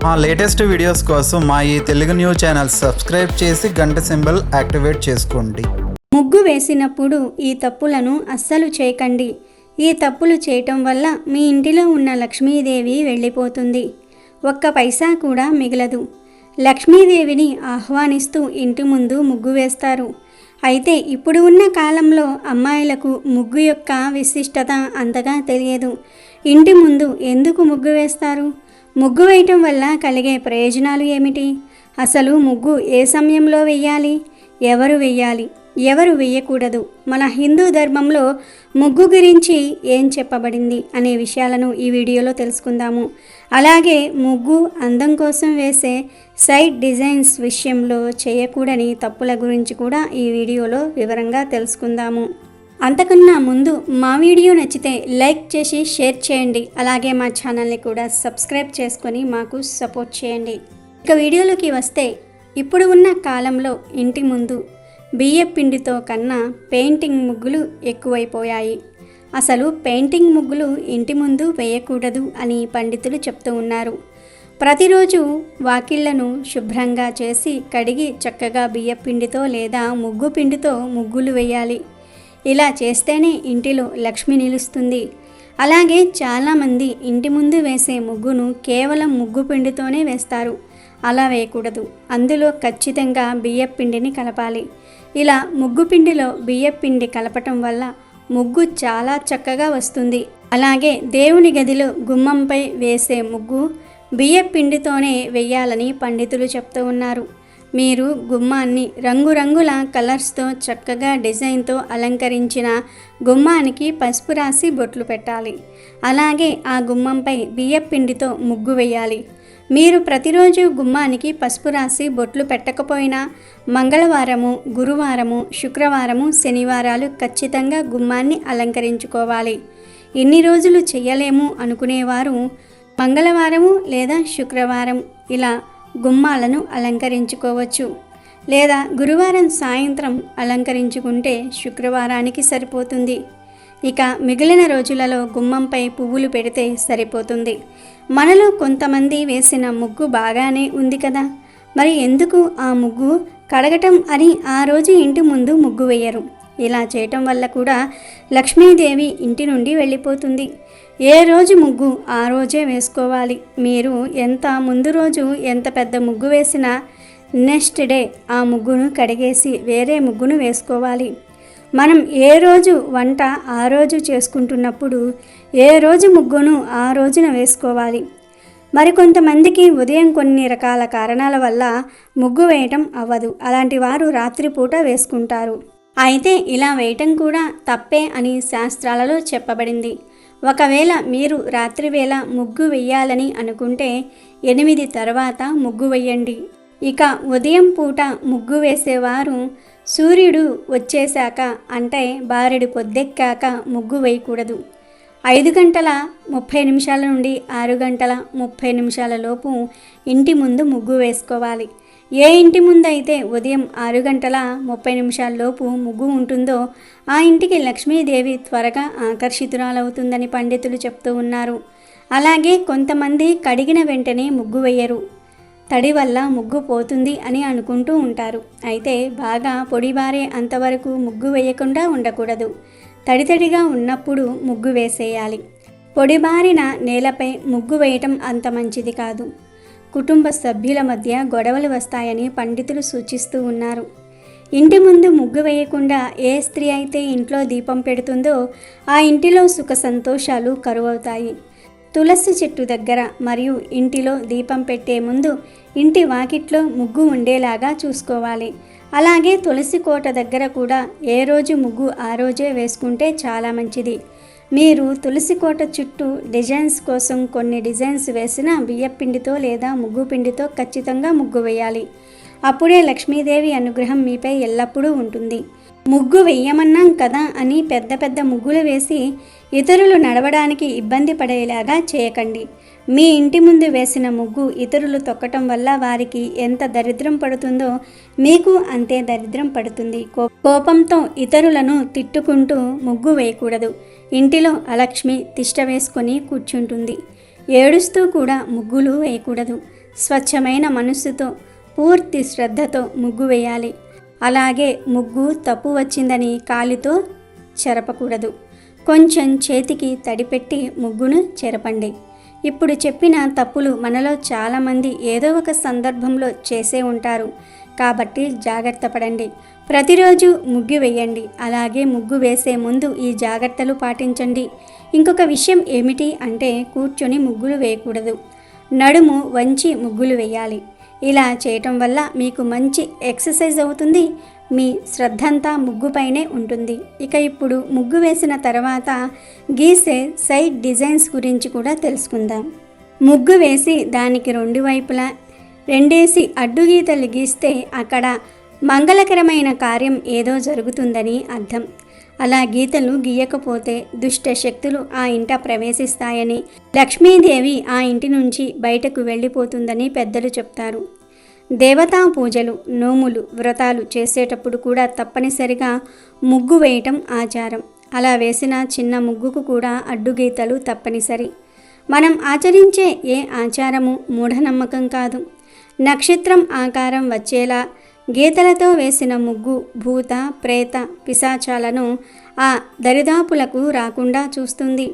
మా latest videos కోసం మా ఈ తెలుగు న్యూస్ ఛానల్ సబ్స్క్రైబ్ చేసి గంట సింబల్ యాక్టివేట్ చేసుకోండి. ముగ్గు వేసినప్పుడు ఈ తప్పులను అస్సలు చేయకండి. ఈ తప్పులు చేయటం వల్ల మీ ఇంటిలో ఉన్న లక్ష్మీదేవి వెళ్ళిపోతుంది. ఒక్క పైసా కూడా మిగలదు. లక్ష్మీదేవిని ఆహ్వానిస్తూ ఇంటి ముందు ముగ్గు వేస్తారు. అయితే ఇప్పుడు ఉన్న కాలంలో అమ్మాయిలకు ముగ్గు యొక్క విశిష్టత అంతగా తెలియదు. ఇంటి ముందు ఎందుకు ముగ్గు వేస్తారు? ముగ్గు వేయటం వల్ల కలిగే ప్రయోజనాలు ఏమిటి? అసలు ముగ్గు ఏ సమయంలో వెయ్యాలి? ఎవరు వెయ్యాలి? ఎవరు వెయ్యకూడదు? మన హిందూ ధర్మంలో ముగ్గు గురించి ఏం చెప్పబడింది అనే విషయాలను ఈ వీడియోలో తెలుసుకుందాము. అలాగే ముగ్గు అందం కోసం వేసే సైడ్ డిజైన్స్ విషయంలో చేయకూడని తప్పుల గురించి కూడా ఈ వీడియోలో వివరంగా తెలుసుకుందాము. అంతకన్నా ముందు మా వీడియో నచ్చితే లైక్ చేసి షేర్ చేయండి. అలాగే మా ఛానల్ని కూడా సబ్స్క్రైబ్ చేసుకొని మాకు సపోర్ట్ చేయండి. ఇక వీడియోలోకి వస్తే, ఇప్పుడు ఉన్న కాలంలో ఇంటి ముందు బియ్యం పిండితో కన్నా పెయింటింగ్ ముగ్గులు ఎక్కువైపోయాయి. అసలు పెయింటింగ్ ముగ్గులు ఇంటి ముందు వేయకూడదు అని పండితులు చెప్తూ ఉన్నారు. ప్రతిరోజు వాకిళ్లను శుభ్రంగా చేసి కడిగి చక్కగా బియ్యం పిండితో లేదా ముగ్గు పిండితో ముగ్గులు వేయాలి. ఇలా చేస్తేనే ఇంటిలో లక్ష్మి నిలుస్తుంది. అలాగే చాలామంది ఇంటి ముందు వేసే ముగ్గును కేవలం ముగ్గు పిండితోనే వేస్తారు. అలా వేయకూడదు. అందులో ఖచ్చితంగా బియ్యం పిండిని కలపాలి. ఇలా ముగ్గు పిండిలో బియ్యం పిండి కలపటం వల్ల ముగ్గు చాలా చక్కగా వస్తుంది. అలాగే దేవుని గదిలో గుమ్మంపై వేసే ముగ్గు బియ్యం పిండితోనే వేయాలని పండితులు చెప్తూ ఉన్నారు. మీరు గుమ్మాన్ని రంగురంగుల కలర్స్తో చక్కగా డిజైన్తో అలంకరించిన గుమ్మానికి పసుపు రాసి బొట్లు పెట్టాలి. అలాగే ఆ గుమ్మంపై బియ్యం పిండితో ముగ్గు వేయాలి. మీరు ప్రతిరోజు గుమ్మానికి పసుపు రాసి బొట్లు పెట్టకపోయినా మంగళవారము, గురువారము, శుక్రవారము, శనివారాలు ఖచ్చితంగా గుమ్మాన్ని అలంకరించుకోవాలి. ఇన్ని రోజులు చేయలేము అనుకునేవారు మంగళవారము లేదా శుక్రవారం ఇలా గుమ్మాలను అలంకరించుకోవచ్చు. లేదా గురువారం సాయంత్రం అలంకరించుకుంటే శుక్రవారానికి సరిపోతుంది. ఇక మిగిలిన రోజులలో గుమ్మంపై పువ్వులు పెడితే సరిపోతుంది. మనలో కొంతమంది వేసిన ముగ్గు బాగానే ఉంది కదా, మరి ఎందుకు ఆ ముగ్గు కడగటం అని ఆ రోజు ఇంటి ముందు ముగ్గు వేయరు? ఇలా చేయటం వల్ల కూడా లక్ష్మీదేవి ఇంటి నుండి వెళ్ళిపోతుంది. ఏ రోజు ముగ్గు ఆ రోజే వేసుకోవాలి. మీరు ఎంత ముందు రోజు ఎంత పెద్ద ముగ్గు వేసినా నెక్స్ట్ డే ఆ ముగ్గును కడిగేసి వేరే ముగ్గును వేసుకోవాలి. మనం ఏ రోజు వంట ఆ రోజు చేసుకుంటున్నప్పుడు ఏ రోజు ముగ్గును ఆ రోజున వేసుకోవాలి. మరికొంతమందికి ఉదయం కొన్ని రకాల కారణాల వల్ల ముగ్గు వేయటం అవ్వదు. అలాంటి వారు రాత్రిపూట వేసుకుంటారు. అయితే ఇలా వేయటం కూడా తప్పే అని శాస్త్రాలలో చెప్పబడింది. ఒకవేళ మీరు రాత్రివేళ ముగ్గు వేయాలని అనుకుంటే 8 తర్వాత ముగ్గు వేయండి. ఇక ఉదయం పూట ముగ్గు వేసేవారు సూర్యుడు వచ్చేశాక అంటే బారెడు పొద్దెక్కాక ముగ్గు వేయకూడదు. 5:30 నుండి 6:30 లోపు ఇంటి ముందు ముగ్గు వేసుకోవాలి. ఏ ఇంటి ముందు అయితే ఉదయం 6:30 లోపు ముగ్గు ఉంటుందో ఆ ఇంటికి లక్ష్మీదేవి త్వరగా ఆకర్షితురాలవుతుందని పండితులు చెప్తూ ఉన్నారు. అలాగే కొంతమంది కడిగిన వెంటనే ముగ్గు వేయరు. తడి వల్ల ముగ్గు పోతుంది అని అనుకుంటూ ఉంటారు. అయితే బాగా పొడిబారే అంతవరకు ముగ్గు వేయకుండా ఉండకూడదు. తడితడిగా ఉన్నప్పుడు ముగ్గు వేసేయాలి. పొడిబారిన నేలపై ముగ్గు వేయటం అంత మంచిది కాదు. కుటుంబ సభ్యుల మధ్య గొడవలు వస్తాయని పండితులు సూచిస్తూ ఉన్నారు. ఇంటి ముందు ముగ్గు వేయకుండా ఏ స్త్రీ అయితే ఇంట్లో దీపం పెడుతుందో ఆ ఇంటిలో సుఖ సంతోషాలు కరువవుతాయి. తులసి చెట్టు దగ్గర మరియు ఇంటిలో దీపం పెట్టే ముందు ఇంటి వాకిట్లో ముగ్గు ఉండేలాగా చూసుకోవాలి. అలాగే తులసి కోట దగ్గర కూడా ఏ రోజు ముగ్గు ఆ రోజే వేసుకుంటే చాలా మంచిది. మీరు తులసి కోట చుట్టూ డిజైన్స్ కోసం కొన్ని డిజైన్స్ వేసిన బియ్యం పిండితో లేదా ముగ్గు పిండితో ఖచ్చితంగా ముగ్గు వేయాలి. అప్పుడే లక్ష్మీదేవి అనుగ్రహం మీపై ఎల్లప్పుడూ ఉంటుంది. ముగ్గు వేయమన్నాం కదా అని పెద్ద పెద్ద ముగ్గులు వేసి ఇతరులు నడవడానికి ఇబ్బంది పడేలాగా చేయకండి. మీ ఇంటి ముందు వేసిన ముగ్గు ఇతరులు తొక్కటం వల్ల వారికి ఎంత దరిద్రం పడుతుందో మీకు అంతే దరిద్రం పడుతుంది. కోపంతో ఇతరులను తిట్టుకుంటూ ముగ్గు వేయకూడదు. ఇంటిలో అలక్ష్మి తిష్ట వేసుకొని కూర్చుంటుంది. ఏడుస్తూ కూడా ముగ్గులు వేయకూడదు. స్వచ్ఛమైన మనస్సుతో పూర్తి శ్రద్ధతో ముగ్గు వేయాలి. అలాగే ముగ్గు తప్పు వచ్చిందని కాలితో చెరపకూడదు. కొంచెం చేతికి తడిపెట్టి ముగ్గును చెరపండి. ఇప్పుడు చెప్పిన తప్పులు మనలో చాలామంది ఏదో ఒక సందర్భంలో చేసే ఉంటారు. కాబట్టి జాగ్రత్త పడండి. ప్రతిరోజు ముగ్గు వేయండి. అలాగే ముగ్గు వేసే ముందు ఈ జాగ్రత్తలు పాటించండి. ఇంకొక విషయం ఏమిటి అంటే కూర్చొని ముగ్గులు వేయకూడదు. నడుము వంచి ముగ్గులు వేయాలి. ఇలా చేయటం వల్ల మీకు మంచి ఎక్సర్సైజ్ అవుతుంది. మీ శ్రద్ధంతా ముగ్గుపైనే ఉంటుంది. ఇక ఇప్పుడు ముగ్గు వేసిన తర్వాత గీసే సైడ్ డిజైన్స్ గురించి కూడా తెలుసుకుందాం. ముగ్గు వేసి దానికి రెండు వైపులా రెండేసి అడ్డుగీతలు గీస్తే అక్కడ మంగళకరమైన కార్యం ఏదో జరుగుతుందని అర్థం. అలా గీతలు గీయకపోతే దుష్ట శక్తులు ఆ ఇంట ప్రవేశిస్తాయని, లక్ష్మీదేవి ఆ ఇంటి నుంచి బయటకు వెళ్ళిపోతుందని పెద్దలు చెప్తారు. దేవతా పూజలు, నోములు, వ్రతాలు చేసేటప్పుడు కూడా తప్పనిసరిగా ముగ్గు వేయటం ఆచారం. అలా వేసిన చిన్న ముగ్గుకు కూడా అడ్డుగీతలు తప్పనిసరి. మనం ఆచరించే ఏ ఆచారము మూఢనమ్మకం కాదు. నక్షత్రం ఆకారం వచ్చేలా గీతలతో వేసిన ముగ్గు భూత, ప్రేత, పిశాచాలను ఆ దరిదాపులకు రాకుండా చూస్తుంది.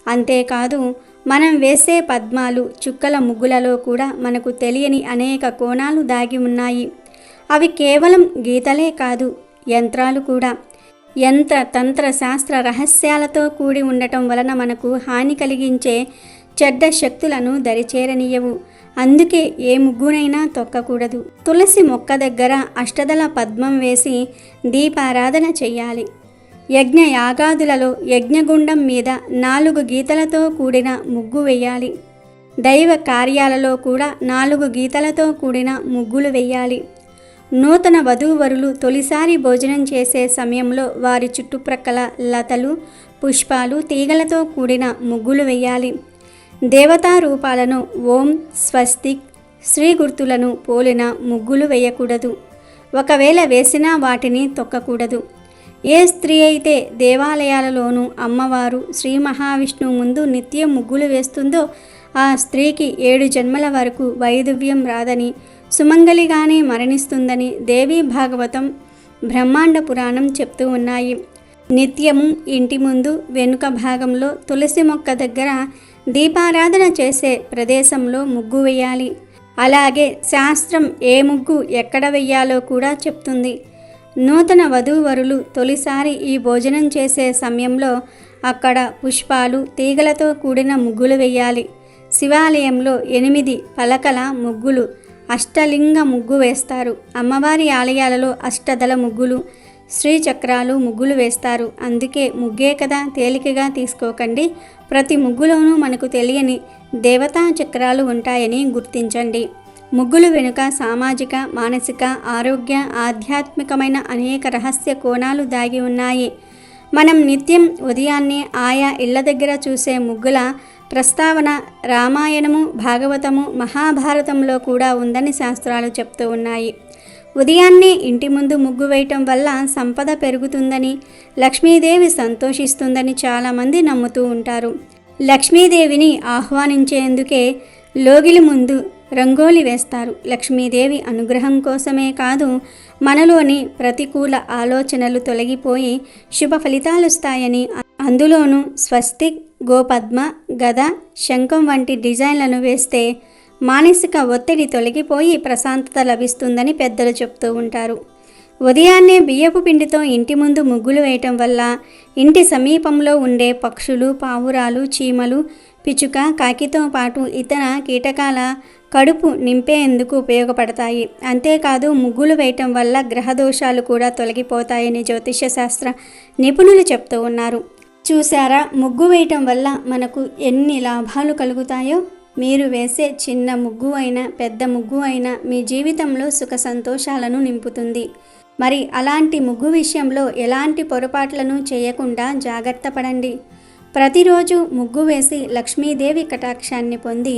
అంతేకాదు మనం వేసే పద్మాలు, చుక్కల ముగ్గులలో కూడా మనకు తెలియని అనేక కోణాలు దాగి ఉన్నాయి. అవి కేవలం గీతలే కాదు, యంత్రాలు కూడా. యంత్ర తంత్ర శాస్త్ర రహస్యాలతో కూడి ఉండటం వలన మనకు హాని కలిగించే చెడ్డ శక్తులను దరిచేరనీయవు. అందుకే ఏ ముగ్గునైనా తొక్కకూడదు. తులసి మొక్క దగ్గర అష్టదళ పద్మం వేసి దీపారాధన చెయ్యాలి. యజ్ఞ యాగాదులలో యజ్ఞగుండం మీద 4 గీతలతో కూడిన ముగ్గు వేయాలి. దైవ కార్యాలలో కూడా 4 గీతలతో కూడిన ముగ్గులు వేయాలి. నూతన వధూవరులు తొలిసారి భోజనం చేసే సమయంలో వారి చుట్టుప్రక్కల లతలు, పుష్పాలు, తీగలతో కూడిన ముగ్గులు వేయాలి. దేవతా రూపాలను ఓం, స్వస్తిక్, శ్రీ గుర్తులను పోలిన ముగ్గులు వేయకూడదు. ఒకవేళ వేసినా వాటిని తొక్కకూడదు. ఏ స్త్రీ అయితే దేవాలయాలలోనూ అమ్మవారు శ్రీ మహావిష్ణువు ముందు నిత్యం ముగ్గులు వేస్తుందో ఆ స్త్రీకి 7 జన్మల వరకు వైధవ్యం రాదని, సుమంగలిగానే మరణిస్తుందని దేవీ భాగవతం, బ్రహ్మాండ పురాణం చెప్తూ ఉన్నాయి. నిత్యము ఇంటి ముందు వెనుక భాగంలో తులసి మొక్క దగ్గర దీపారాధన చేసే ప్రదేశంలో ముగ్గు వేయాలి. అలాగే శాస్త్రం ఏ ముగ్గు ఎక్కడ వెయ్యాలో కూడా చెప్తుంది. నూతన వధూవరులు తొలిసారి ఈ భోజనం చేసే సమయంలో అక్కడ పుష్పాలు, తీగలతో కూడిన ముగ్గులు వేయాలి. శివాలయంలో 8 పలకల ముగ్గులు, అష్టలింగ ముగ్గు వేస్తారు. అమ్మవారి ఆలయాలలో అష్టదళ ముగ్గులు, శ్రీచక్రాలు ముగ్గులు వేస్తారు. అందుకే ముగ్గే కదా తేలికగా తీసుకోకండి. ప్రతి ముగ్గులోనూ మనకు తెలియని దేవతా చక్రాలు ఉంటాయని గుర్తించండి. ముగ్గులు వెనుక సామాజిక, మానసిక, ఆరోగ్య, ఆధ్యాత్మికమైన అనేక రహస్య కోణాలు దాగి ఉన్నాయి. మనం నిత్యం ఉదయాన్నే ఆయా ఇళ్ల దగ్గర చూసే ముగ్గుల ప్రస్తావన రామాయణము, భాగవతము, మహాభారతంలో కూడా ఉందని శాస్త్రాలు చెప్తూ ఉన్నాయి. ఉదయాన్నే ఇంటి ముందు ముగ్గు వేయటం వల్ల సంపద పెరుగుతుందని, లక్ష్మీదేవి సంతోషిస్తుందని చాలామంది నమ్ముతూ ఉంటారు. లక్ష్మీదేవిని ఆహ్వానించేందుకే లోగిలి ముందు రంగోలి వేస్తారు. లక్ష్మీదేవి అనుగ్రహం కోసమే కాదు, మనలోని ప్రతికూల ఆలోచనలు తొలగిపోయి శుభ ఫలితాలుస్తాయని, అందులోనూ స్వస్తిక్, గోపద్మ, గద, శంఖం వంటి డిజైన్లను వేస్తే మానసిక ఒత్తిడి తొలగిపోయి ప్రశాంతత లభిస్తుందని పెద్దలు చెప్తూ ఉంటారు. ఉదయాన్నే బియ్యపు పిండితో ఇంటి ముందు ముగ్గులు వేయటం వల్ల ఇంటి సమీపంలో ఉండే పక్షులు, పావురాలు, చీమలు, పిచుక, కాకితో పాటు ఇతర కీటకాల కడుపు నింపేందుకు ఉపయోగపడతాయి. అంతేకాదు ముగ్గులు వేయటం వల్ల గ్రహదోషాలు కూడా తొలగిపోతాయని జ్యోతిష శాస్త్ర నిపుణులు చెప్తూ ఉన్నారు. చూసారా, ముగ్గు వేయటం వల్ల మనకు ఎన్ని లాభాలు కలుగుతాయో. మీరు వేసే చిన్న ముగ్గు అయినా పెద్ద ముగ్గు అయినా మీ జీవితంలో సుఖ సంతోషాలను నింపుతుంది. మరి అలాంటి ముగ్గు విషయంలో ఎలాంటి పొరపాట్లను చేయకుండా జాగ్రత్త పడండి. ప్రతిరోజు ముగ్గు వేసి లక్ష్మీదేవి కటాక్షాన్ని పొంది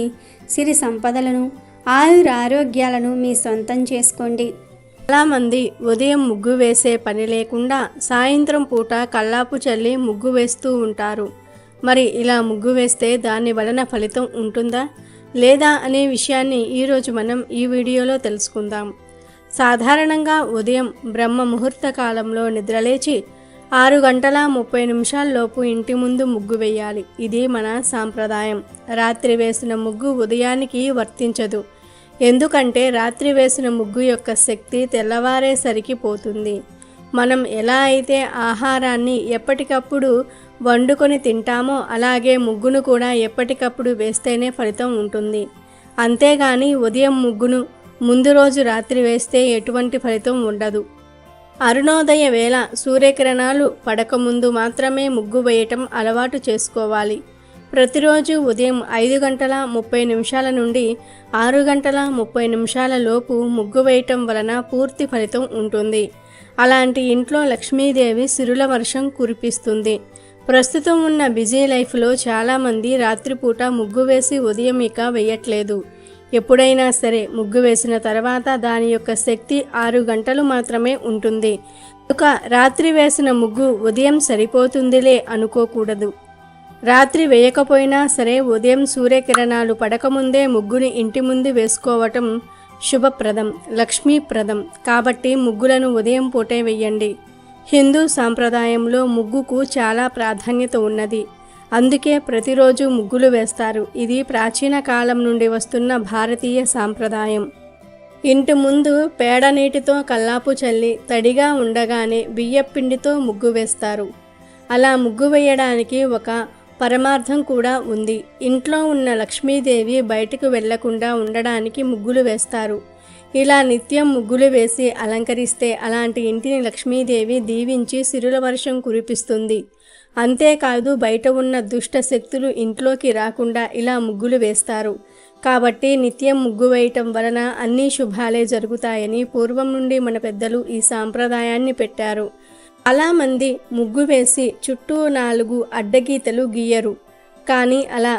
సిరి సంపదలను, ఆయురారోగ్యాలను మీ సొంతం చేసుకోండి. చాలామంది ఉదయం ముగ్గు వేసే పని లేకుండా సాయంత్రం పూట కల్లాపు చల్లి ముగ్గు వేస్తూ ఉంటారు. మరి ఇలా ముగ్గు వేస్తే దాని వలన ఫలితం ఉంటుందా? లేదా అనే విషయాన్ని ఈరోజు మనం ఈ వీడియోలో తెలుసుకుందాం. సాధారణంగా ఉదయం బ్రహ్మ ముహూర్త కాలంలో నిద్రలేచి 6:30 లోపు ఇంటి ముందు ముగ్గు వేయాలి. ఇది మన సాంప్రదాయం. రాత్రి వేసిన ముగ్గు ఉదయానికి వర్తించదు. ఎందుకంటే రాత్రి వేసిన ముగ్గు యొక్క శక్తి తెల్లవారేసరికి పోతుంది. మనం ఎలా అయితే ఆహారాన్ని ఎప్పటికప్పుడు వండుకొని తింటామో అలాగే ముగ్గును కూడా ఎప్పటికప్పుడు వేస్తేనే ఫలితం ఉంటుంది. అంతేగాని ఉదయం ముగ్గును ముందు రోజు రాత్రి వేస్తే ఎటువంటి ఫలితం ఉండదు. అరుణోదయ వేళ సూర్యకిరణాలు పడకముందు మాత్రమే ముగ్గు వేయటం అలవాటు చేసుకోవాలి. ప్రతిరోజు ఉదయం 5:30 నుండి 6:30 లోపు ముగ్గు వేయటం వలన పూర్తి ఫలితం ఉంటుంది. అలాంటి ఇంట్లో లక్ష్మీదేవి సిరుల వర్షం కురిపిస్తుంది. ప్రస్తుతం ఉన్న బిజీ లైఫ్లో చాలామంది రాత్రిపూట ముగ్గు వేసి ఉదయం ఇక వేయట్లేదు. ఎప్పుడైనా సరే ముగ్గు వేసిన తర్వాత దాని యొక్క శక్తి 6 గంటలు మాత్రమే ఉంటుంది. కనుక రాత్రి వేసిన ముగ్గు ఉదయం సరిపోతుందిలే అనుకోకూడదు. రాత్రి వేయకపోయినా సరే ఉదయం సూర్యకిరణాలు పడకముందే ముగ్గుని ఇంటి ముందు వేసుకోవటం శుభప్రదం, లక్ష్మీప్రదం. కాబట్టి ముగ్గులను ఉదయం పూటే వేయండి. హిందూ సాంప్రదాయంలో ముగ్గుకు చాలా ప్రాధాన్యత ఉన్నది. అందుకే ప్రతిరోజు ముగ్గులు వేస్తారు. ఇది ప్రాచీన కాలం నుండి వస్తున్న భారతీయ సాంప్రదాయం. ఇంటి ముందు పేడ నీటితో కల్లాపు చల్లి తడిగా ఉండగానే బియ్యపిండితో ముగ్గు వేస్తారు. అలా ముగ్గు వేయడానికి ఒక పరమార్థం కూడా ఉంది. ఇంట్లో ఉన్న లక్ష్మీదేవి బయటకు వెళ్లకుండా ఉండడానికి ముగ్గులు వేస్తారు. ఇలా నిత్యం ముగ్గులు వేసి అలంకరిస్తే అలాంటి ఇంటిని లక్ష్మీదేవి దీవించి సిరుల వర్షం కురిపిస్తుంది. అంతేకాదు బయట ఉన్న దుష్ట శక్తులు ఇంట్లోకి రాకుండా ఇలా ముగ్గులు వేస్తారు. కాబట్టి నిత్యం ముగ్గు వేయటం వలన అన్ని శుభాలే జరుగుతాయని పూర్వం నుండి మన పెద్దలు ఈ సాంప్రదాయాన్ని పెట్టారు. చాలామంది ముగ్గు వేసి చుట్టూ 4 అడ్డగీతలు గీయరు. కానీ అలా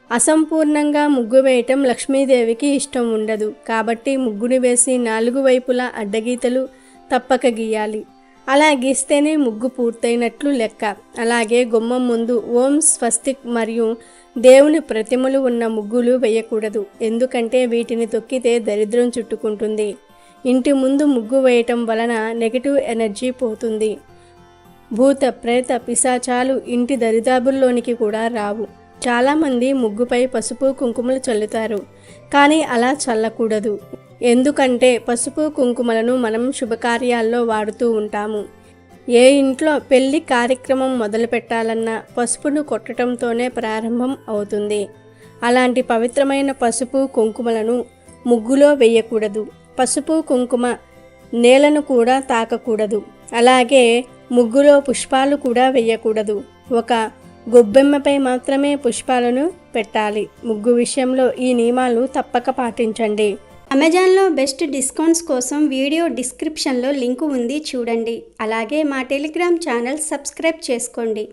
అసంపూర్ణంగా ముగ్గు వేయటం లక్ష్మీదేవికి ఇష్టం ఉండదు. కాబట్టి ముగ్గుని వేసి 4 వైపులా అడ్డగీతలు తప్పక గీయాలి. అలా గీస్తేనే ముగ్గు పూర్తయినట్లు లెక్క. అలాగే గుమ్మం ముందు ఓం స్వస్తిక్ మరియు దేవుని ప్రతిమలు ఉన్న ముగ్గులు వేయకూడదు. ఎందుకంటే వీటిని తొక్కితే దరిద్రం చుట్టుకుంటుంది. ఇంటి ముందు ముగ్గు వేయటం వలన నెగిటివ్ ఎనర్జీ పోతుంది. భూత ప్రేత పిశాచాలు ఇంటి దరిదాపుల్లోనికి కూడా రావు. చాలామంది ముగ్గుపై పసుపు కుంకుమలు చల్లుతారు. కానీ అలా చల్లకూడదు. ఎందుకంటే పసుపు కుంకుమలను మనం శుభకార్యాల్లో వాడుతూ ఉంటాము. ఏ ఇంట్లో పెళ్లి కార్యక్రమం మొదలు పెట్టాలన్నా పసుపును కొట్టడంతోనే ప్రారంభం అవుతుంది. అలాంటి పవిత్రమైన పసుపు కుంకుమలను ముగ్గులో వేయకూడదు. పసుపు కుంకుమ నేలను కూడా తాకకూడదు. అలాగే ముగ్గులో పుష్పాలు కూడా వేయకూడదు. ఒక గొబ్బెమ్మపై మాత్రమే పుష్పాలను పెట్టాలి. ముగ్గు విషయంలో ఈ నియమాలు తప్పక పాటించండి. అమెజాన్లో బెస్ట్ డిస్కౌంట్స్ కోసం వీడియో డిస్క్రిప్షన్లో లింకు ఉంది, చూడండి. అలాగే మా టెలిగ్రామ్ ఛానల్ సబ్స్క్రైబ్ చేసుకోండి.